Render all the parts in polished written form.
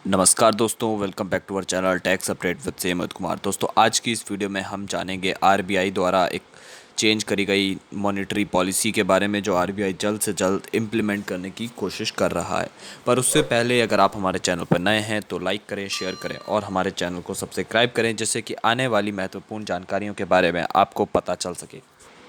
नमस्कार दोस्तों, welcome back to our channel tax update with से अमित कुमार। दोस्तों, आज की इस वीडियो में हम जानेंगे आरबीआई द्वारा एक चेंज करी गई मॉनेटरी पॉलिसी के बारे में, जो आरबीआई जल्द से जल्द इम्प्लीमेंट करने की कोशिश कर रहा है। पर उससे पहले अगर आप हमारे चैनल पर नए हैं तो लाइक करें, शेयर करें और हमारे चैनल को सब्सक्राइब करें, जिससे कि आने वाली महत्वपूर्ण जानकारियों के बारे में आपको पता चल सके।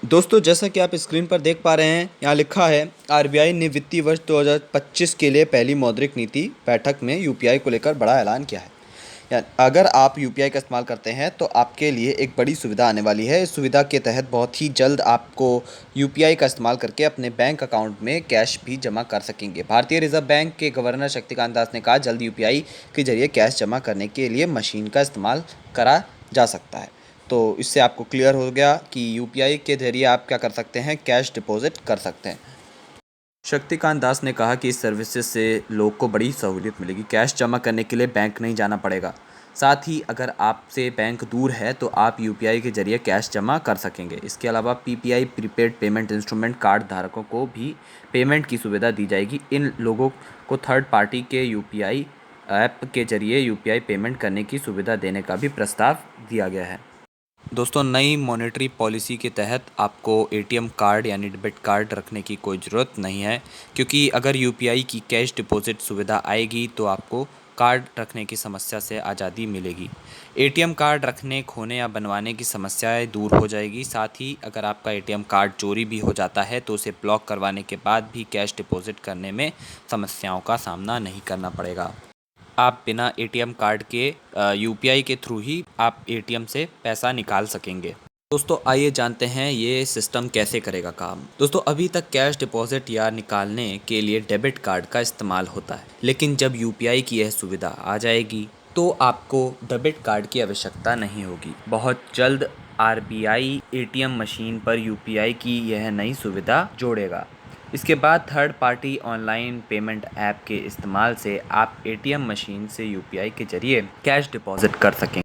दोस्तों, जैसा कि आप स्क्रीन पर देख पा रहे हैं, यहाँ लिखा है आरबीआई ने वित्तीय वर्ष 2025 के लिए पहली मौद्रिक नीति बैठक में यूपीआई को लेकर बड़ा ऐलान किया है। अगर आप यूपीआई का इस्तेमाल करते हैं तो आपके लिए एक बड़ी सुविधा आने वाली है। इस सुविधा के तहत बहुत ही जल्द आपको यूपीआई का इस्तेमाल करके अपने बैंक अकाउंट में कैश भी जमा कर सकेंगे। भारतीय रिजर्व बैंक के गवर्नर शक्तिकांत दास ने कहा, जल्द यूपीआई के जरिए कैश जमा करने के लिए मशीन का इस्तेमाल करा जा सकता है। तो इससे आपको क्लियर हो गया कि यूपीआई के ज़रिए आप क्या कर सकते हैं, कैश डिपॉजिट कर सकते हैं। शक्तिकांत दास ने कहा कि इस सर्विसेज से लोग को बड़ी सहूलियत मिलेगी। कैश जमा करने के लिए बैंक नहीं जाना पड़ेगा। साथ ही अगर आपसे बैंक दूर है तो आप यूपीआई के जरिए कैश जमा कर सकेंगे। इसके अलावा PPI prepaid payment instrument card धारकों को भी पेमेंट की सुविधा दी जाएगी। इन लोगों को थर्ड पार्टी के यूपीआई ऐप के जरिए यूपीआई पेमेंट करने की सुविधा देने का भी प्रस्ताव दिया गया है। दोस्तों, नई मॉनेटरी पॉलिसी के तहत आपको एटीएम कार्ड यानी डेबिट कार्ड रखने की कोई ज़रूरत नहीं है, क्योंकि अगर यूपीआई की कैश डिपॉजिट सुविधा आएगी तो आपको कार्ड रखने की समस्या से आज़ादी मिलेगी। एटीएम कार्ड रखने, खोने या बनवाने की समस्याएं दूर हो जाएगी। साथ ही अगर आपका एटीएम कार्ड चोरी भी हो जाता है तो उसे ब्लॉक करवाने के बाद भी कैश डिपॉजिट करने में समस्याओं का सामना नहीं करना पड़ेगा। आप बिना एटीएम कार्ड के यूपीआई के थ्रू ही आप एटीएम से पैसा निकाल सकेंगे। दोस्तों, आइए जानते हैं ये सिस्टम कैसे करेगा काम। दोस्तों, अभी तक कैश डिपॉजिट या निकालने के लिए डेबिट कार्ड का इस्तेमाल होता है, लेकिन जब यूपीआई की यह सुविधा आ जाएगी तो आपको डेबिट कार्ड की आवश्यकता नहीं होगी। बहुत जल्द आरबीआई एटीएम मशीन पर यूपीआई की यह नई सुविधा जोड़ेगा। इसके बाद third party online payment app के इस्तेमाल से आप एटीएम मशीन से यूपीआई के जरिए कैश डिपॉजिट कर सकें।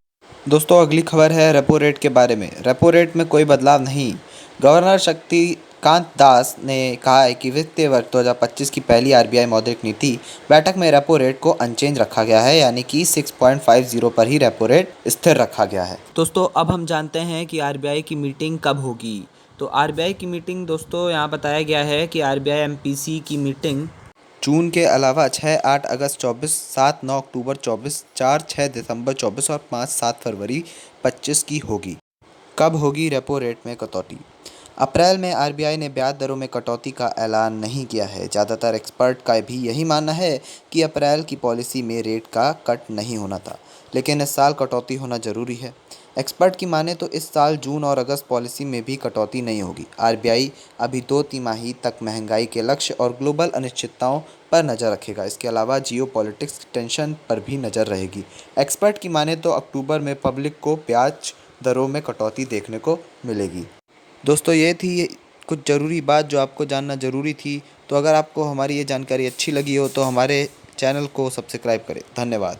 दोस्तों, अगली खबर है रेपो रेट के बारे में। रेपो रेट में कोई बदलाव नहीं। गवर्नर शक्तिकांत दास ने कहा है कि वित्तीय वर्ष 2025 की पहली आरबीआई मौद्रिक नीति बैठक में रेपो रेट को अनचेंज रखा गया है, यानी कि 6.50 पर ही रेपो रेट स्थिर रखा गया है। दोस्तों, अब हम जानते हैं कि आरबीआई की मीटिंग कब होगी। तो आरबीआई की मीटिंग, दोस्तों, यहाँ बताया गया है कि आरबीआई एमपीसी की मीटिंग जून के अलावा 6-8 अगस्त 24, 7-9 अक्टूबर 24, 4-6 दिसंबर 24 और 5-7 फरवरी 25 की होगी। कब होगी रेपो रेट में कटौती? अप्रैल में आरबीआई ने ब्याज दरों में कटौती का ऐलान नहीं किया है। ज़्यादातर एक्सपर्ट का भी यही मानना है कि अप्रैल की पॉलिसी में रेट का कट नहीं होना था, लेकिन इस साल कटौती होना ज़रूरी है। एक्सपर्ट की माने तो इस साल जून और अगस्त पॉलिसी में भी कटौती नहीं होगी। आरबीआई अभी 2 तिमाही तक महंगाई के लक्ष्य और ग्लोबल अनिश्चितताओं पर नज़र रखेगा। इसके अलावा जियो पॉलिटिक्स टेंशन पर भी नज़र रहेगी। एक्सपर्ट की माने तो अक्टूबर में पब्लिक को ब्याज दरों में कटौती देखने को मिलेगी। दोस्तों, ये थी कुछ ज़रूरी बात जो आपको जानना ज़रूरी थी। तो अगर आपको हमारी ये जानकारी अच्छी लगी हो तो हमारे चैनल को सब्सक्राइब करें। धन्यवाद।